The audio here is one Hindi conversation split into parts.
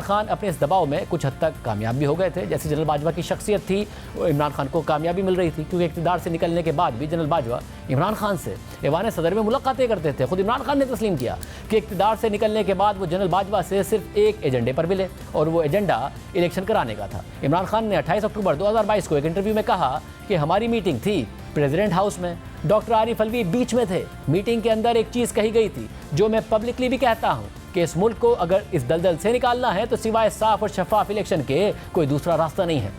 खान अपने इस दबाव में कुछ हद तक कामयाब भी हो गए थे। जैसे जनरल बाजवा की शख्सियत थी, वो इमरान खान को कामयाबी मिल रही थी, क्योंकि इक़्तिदार से निकलने के बाद भी जनरल बाजवा इमरान खान से ऐवान सदर में मुलाकातें करते थे। खुद इमरान खान ने तस्लीम किया कि इक़्तिदार से निकलने के बाद वो जनरल बाजवा से सिर्फ एक एजेंडे पर मिले, और वो एजेंडा इलेक्शन कराने का था। इमरान खान ने 28 अक्टूबर 2022 को एक इंटरव्यू में कहा कि हमारी मीटिंग थी प्रेसिडेंट हाउस में, डॉक्टर आरिफ अलवी बीच में थे। मीटिंग के अंदर एक चीज़ कही गई थी जो मैं पब्लिकली भी कहता हूँ कि इस मुल्क को अगर इस दलदल से निकालना है तो सिवाय साफ और शफाफ इलेक्शन के कोई दूसरा रास्ता नहीं है।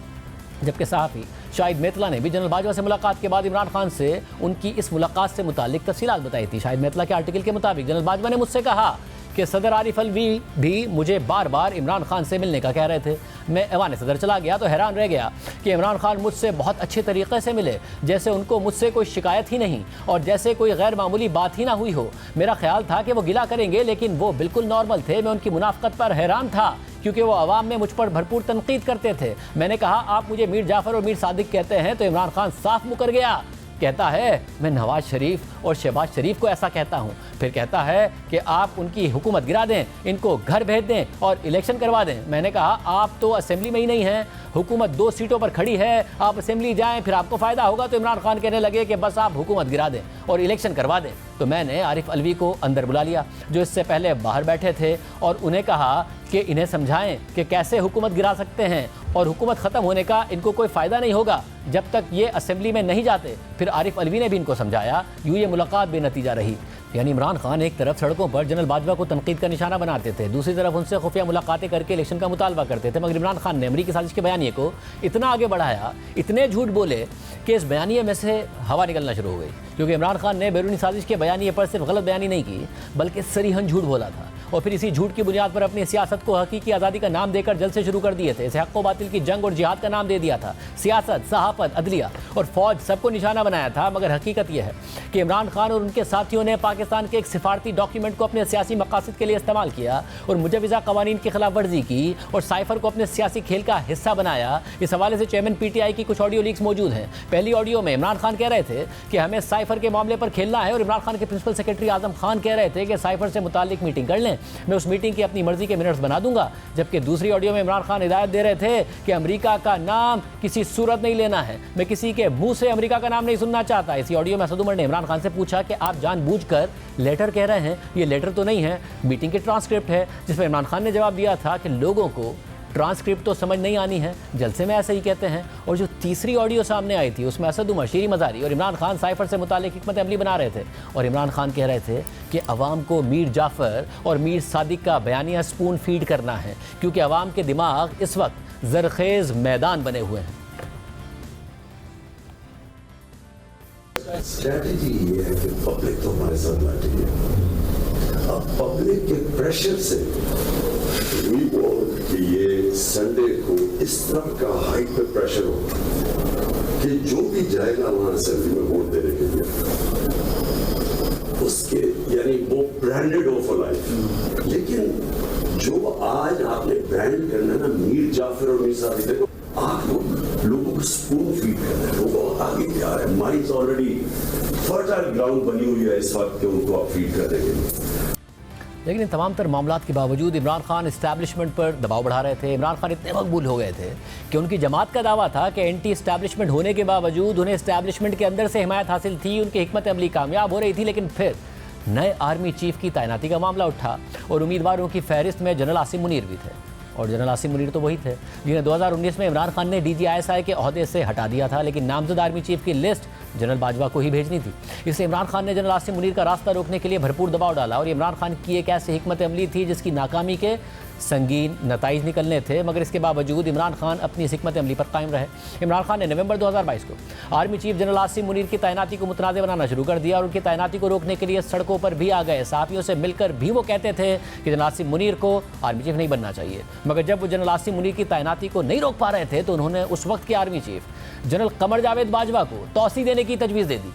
जबकि सहाफ़ी शाहिद मेतला ने भी जनरल बाजवा से मुलाकात के बाद इमरान खान से उनकी इस मुलाकात से मुतालिक तफसीलात बताई थी। शाहिद मेतला के आर्टिकल के मुताबिक जनरल बाजवा ने मुझसे कहा कि सदर आरिफ अलवी भी मुझे बार बार इमरान खान से मिलने का कह रहे थे। मैं ऐवान सदर चला गया तो हैरान रह गया कि इमरान खान मुझसे बहुत अच्छे तरीके से मिले, जैसे उनको मुझसे कोई शिकायत ही नहीं और जैसे कोई गैर मामूली बात ही ना हुई हो। मेरा ख्याल था कि वो गिला करेंगे, लेकिन वो बिल्कुल नॉर्मल थे। मैं उनकी मुनाफ़क़त पर हैरान था क्योंकि वो अवाम में मुझ पर भरपूर तनकीद करते थे। मैंने कहा आप मुझे मीर जाफ़र और मीर सादिक कहते हैं, तो इमरान खान साफ मुकर गया। कहता है मैं नवाज शरीफ और शहबाज शरीफ को ऐसा कहता हूँ। फिर कहता है कि आप उनकी हुकूमत गिरा दें, इनको घर भेज दें और इलेक्शन करवा दें। मैंने कहा आप तो असेंबली में ही नहीं हैं, हुकूमत 2 सीटों पर खड़ी है, आप असेंबली जाएं फिर आपको फ़ायदा होगा। तो इमरान खान कहने लगे कि बस आप हुकूमत गिरा दें और इलेक्शन करवा दें। तो मैंने आरिफ अलवी को अंदर बुला लिया जो इससे पहले बाहर बैठे थे और उन्हें कहा कि इन्हें समझाएं कि कैसे हुकूमत गिरा सकते हैं और हुकूमत ख़त्म होने का इनको कोई फ़ायदा नहीं होगा जब तक ये असेंबली में नहीं जाते। फिर आरिफ अलवी ने भी इनको समझाया। यूँ ये मुलाकात बेनतीजा रही। यानी इमरान खान एक तरफ सड़कों पर जनरल बाजवा को तनकीद का निशाना बनाते थे, दूसरी तरफ उनसे खुफिया मुलाकातें करके इलेक्शन का मुतालबा करते थे। मगर इमरान खान ने अमरीकी साजिश के बयानिए को इतना आगे बढ़ाया, इतने झूठ बोले कि इस बयानिए में से हवा निकलना शुरू हो गई। क्योंकि इमरान खान ने बैरूनी साजिश के बयानिए पर सिर्फ गलत बयानी नहीं की बल्कि सरीहन झूठ बोला था और फिर इसी झूठ की बुनियाद पर अपनी सियासत को हकीकी आज़ादी का नाम देकर जल्द से शुरू कर दिए थे। इसे हक़ व बातिल की जंग और जिहाद का नाम दे दिया था। सियासत, सहाफ़त, अदलिया और फ़ौज सबको निशाना बनाया था। मगर हकीकत यह है कि इमरान खान और उनके साथियों ने पाकिस्तान के एक सिफारती डॉक्यूमेंट को अपने सियासी मकासद के लिए इस्तेमाल किया और मुजवज़ा क़वानीन की खिलाफ वर्जी की और साइफर को अपने सियासी खेल का हिस्सा बनाया। इस हवाले से चेयरमैन PTI की कुछ ऑडियो लीक्स मौजूद हैं। पहली ऑडियो में इमरान खान कह रहे थे कि हमें साइफर के मामले पर खेलना है और इमरान खान के प्रिंसिपल सेक्रेटरी आज़म खान कह रहे थे कि साइफर से मुतालिक मीटिंग कर लें, मैं उस मीटिंग की अपनी मर्जी के मिनट्स बना दूंगा। जबकि दूसरी ऑडियो में इमरान खान हिदायत दे रहे थे कि अमेरिका का नाम किसी सूरत नहीं लेना है, मैं किसी के मुंह से अमेरिका का नाम नहीं सुनना चाहता। इसी ऑडियो में असद उमर ने इमरान खान से पूछा कि आप जानबूझकर लेटर कह रहे हैं, ये लेटर तो नहीं है, मीटिंग की ट्रांसक्रिप्ट है। जिस पर इमरान खान ने जवाब दिया था कि लोगों को ट्रांसक्रिप्ट तो समझ नहीं आनी है, जलसे में ऐसे ही कहते हैं। और जो तीसरी ऑडियो सामने आई थी उसमें असद उमर, शीरी मज़ारी और इमरान खान साइफर से मुतालिक हिकमत अमली बना रहे थे और इमरान खान कह रहे थे कि अवाम को मीर जाफ़र और मीर सादिक का बयानिया स्पून फीड करना है क्योंकि अवाम के दिमाग इस वक्त ज़रखेज़ मैदान बने हुए हैं। स्ट्रैटेजी ये है कि पब्लिक तो हमारे साथ बैठी है। अब पब्लिक के प्रेशर से वी बोल कि ये संडे को इस तरह का हाई पे प्रेशर हो कि जो भी जाएगा वहां असेंबली में वोट देने के लिए उसके यानी वो ब्रांडेड हो फॉर लाइफ। लेकिन जो आज आपने ब्रांड करना ना मीर जाफर और मीर सादिक, देखो आप लोगों को स्पून फीड कर रहे हैं, लोगों आगे क्या है, माइंड ऑलरेडी फर्टाइल ग्राउंड बनी हुई है इस वक्त के उनको आप फीड कर देंगे। लेकिन इन तमाम तर मामलात के बावजूद इमरान खान इस्टेब्लिशमेंट पर दबाव बढ़ा रहे थे। इमरान खान इतने मकबूल हो गए थे कि उनकी जमात का दावा था कि एंटी इस्टेब्लिशमेंट होने के बावजूद उन्हें इस्टेब्लिशमेंट के अंदर से हिमायत हासिल थी, उनकी हिकमत अमली कामयाब हो रही थी। लेकिन फिर नए आर्मी चीफ की तैनाती का मामला उठा और उम्मीदवारों की फहरिस्त में जनरल आसिम मुनीर भी थे। और जनरल आसिम मुनीर तो वही थे जिन्हें 2019 में इमरान खान ने DGISI के ओहदे से हटा दिया था, लेकिन नामजद आर्मी चीफ की लिस्ट जनरल बाजवा को ही भेजनी थी। इसलिए इमरान खान ने जनरल आसिम मुनीर का रास्ता रोकने के लिए भरपूर दबाव डाला और इमरान खान की एक ऐसी हिकमत अमली थी जिसकी नाकामी के संगीन नताइज निकलने थे। मगर इसके बावजूद इमरान खान अपनी हिकमत अमली पर कायम रहे। इमरान खान ने नवंबर 2022 को army chief general Asim Munir की तैनाती को मुतनाज़ बनाना शुरू कर दिया और उनकी तैनाती को रोकने के लिए सड़कों पर भी आ गए। सहाफ़ियों से मिलकर भी वो कहते थे कि जनरल आसिम मुनीर को आर्मी चीफ नहीं बनना चाहिए। मगर जब वो जनरल आसिम मुनीर की तैनाती को नहीं रोक पा रहे थे तो उन्होंने उस वक्त के army chief general Qamar Javed Bajwa को तौसी देने की तजवीज़ दे दी।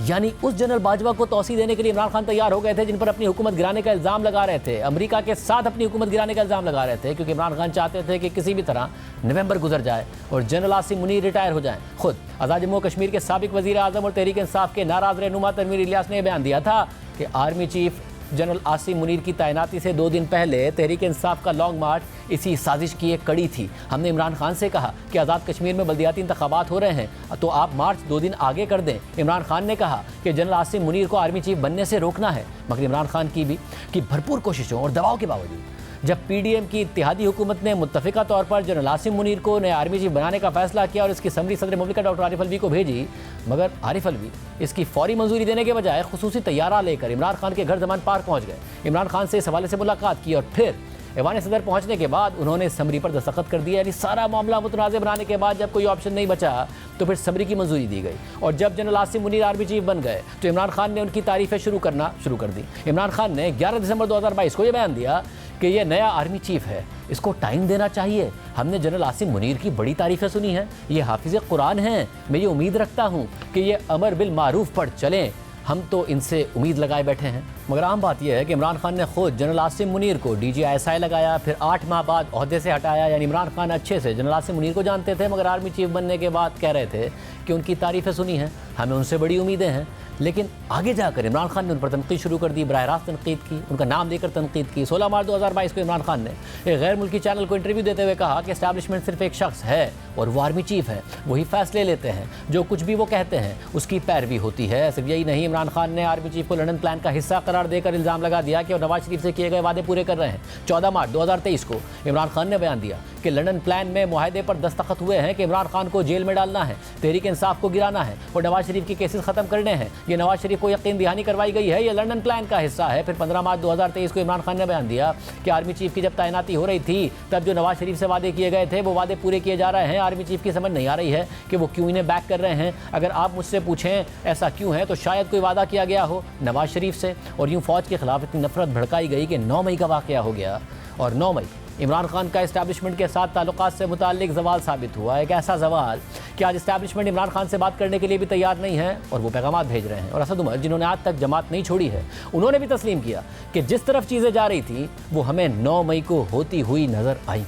यानी उस जनरल बाजवा को तौसी देने के लिए इमरान खान तैयार हो गए थे जिन पर अपनी हुकूमत गिराने का इल्ज़ाम लगा रहे थे, अमेरिका के साथ अपनी हुकूमत गिराने का इल्ज़ाम लगा रहे थे, क्योंकि इमरान खान चाहते थे कि किसी भी तरह नवंबर गुजर जाए और जनरल आसिम मुनीर रिटायर हो जाएं। खुद आज़ाद जम्मू कश्मीर के साबिक वज़ीर आज़म और तहरीक इंसाफ के नाराज़ रहनुमा तनवीर इलियास ने बयान दिया था कि army chief general Asim Munir की तैनाती से 2 दिन पहले तहरीक इंसाफ का लॉन्ग मार्च इसी साजिश की एक कड़ी थी। हमने इमरान खान से कहा कि आज़ाद कश्मीर में बल्दियाती इंतखाबात हो रहे हैं तो आप मार्च 2 दिन आगे कर दें। इमरान खान ने कहा कि जनरल आसिम मुनीर को आर्मी चीफ बनने से रोकना है, मगर इमरान खान की भरपूर कोशिशों और दबाव के बावजूद जब पीडीएम की इत्तेहादी हुकूमत ने मुत्तफ़िका तौर पर जनरल आसिम मुनीर को नए आर्मी चीफ बनाने का फैसला किया और इसकी समरी सदर मुमलिकत डॉक्टर आरिफ अलवी को भेजी, मगर आरिफ अलवी इसकी फौरी मंजूरी देने के बजाय खुसूसी तैयारा लेकर इमरान खान के घर जमान पार्क पहुंच गए। इमरान खान से इस हवाले से मुलाकात की और फिर ऐवान सदर पहुंचने के बाद उन्होंने समरी पर दस्तखत कर दिया। यानी सारा मामला मुतनाज़ बनाने के बाद जब कोई ऑप्शन नहीं बचा तो फिर समरी की मंजूरी दी गई और जब general Asim Munir army chief बन गए तो इमरान खान ने उनकी तारीफ़ें शुरू कर दी। इमरान खान ने 11 दिसंबर 2022 को यह बयान दिया कि ये नया आर्मी चीफ है, इसको टाइम देना चाहिए। हमने जनरल आसिम मुनीर की बड़ी तारीफ़ें सुनी हैं, ये हाफिज़ कुरान हैं, मैं ये उम्मीद रखता हूँ कि ये अमर बिल मारूफ पर चलें, हम तो इनसे उम्मीद लगाए बैठे हैं। मगर आम बात यह है कि इमरान खान ने खुद जनरल आसिम मुनीर को DGI लगाया, फिर 8 माह बाद ओहदे से हटाया। यानी इमरान खान अच्छे से जनरल आसिम मुनीर को जानते थे, मगर आर्मी चीफ बनने के बाद कह रहे थे कि उनकी तारीफ़ें सुनी हैं, हमें उनसे बड़ी उम्मीदें हैं। लेकिन आगे जाकर इमरान खान ने उन पर तनकीद शुरू कर दी, बराह रास्त तनकीद की, उनका नाम लेकर तनकीद की। 16 मार्च 2022 को इमरान खान ने एक गैर मुल्की चैनल को इंटरव्यू देते हुए कहा कि एस्टैब्लिशमेंट सिर्फ एक शख्स है और वो आर्मी चीफ है, वही फैसले लेते हैं, जो कुछ भी वो कहते हैं उसकी पैरवी होती है। सिर्फ यही नहीं, इमरान खान ने आर्मी चीफ को लंदन प्लान का हिस्सा करार देकर इल्ज़ाम लगा दिया कि वो नवाज शरीफ से किए गए वादे पूरे कर रहे हैं। 14 मार्च 2023 को इमरान खान ने बयान दिया कि लंदन प्लान में मुआहदे पर दस्तखत हुए हैं कि इमरान खान को जेल में डालना है, तहरीक इंसाफ को गिराना है और नवाज शरीफ के केसेस ख़त्म करने हैं। ये नवाज शरीफ को यकीन दहानी करवाई गई है, ये लंदन प्लान का हिस्सा है। फिर 15 मार्च 2023 को इमरान खान ने बयान दिया कि आर्मी चीफ की जब तैनाती हो रही थी तब जो नवाज शरीफ से वादे किए गए थे वो वादे पूरे किए जा रहे हैं। आर्मी चीफ की समझ नहीं आ रही है कि वो क्यों इन्हें बैक कर रहे हैं। अगर आप मुझसे पूछें ऐसा क्यों है तो शायद कोई वादा किया गया हो नवाज शरीफ से और यूँ फौज के खिलाफ इतनी नफरत भड़काई गई कि 9 मई का वाक़या हो गया और 9 मई इमरान खान का इस्टेब्लिशमेंट के साथ ताल्लुकात से मुताल्लिक ज़वाल साबित हुआ। एक ऐसा ज़वाल कि आज इस्टेब्लिशमेंट इमरान खान से बात करने के लिए भी तैयार नहीं है और वो पैगामात भेज रहे हैं। और असद उमर, जिन्होंने आज तक जमात नहीं छोड़ी है, उन्होंने भी तस्लीम किया कि जिस तरफ चीज़ें जा रही थी वो हमें 9 मई को होती हुई नज़र आई।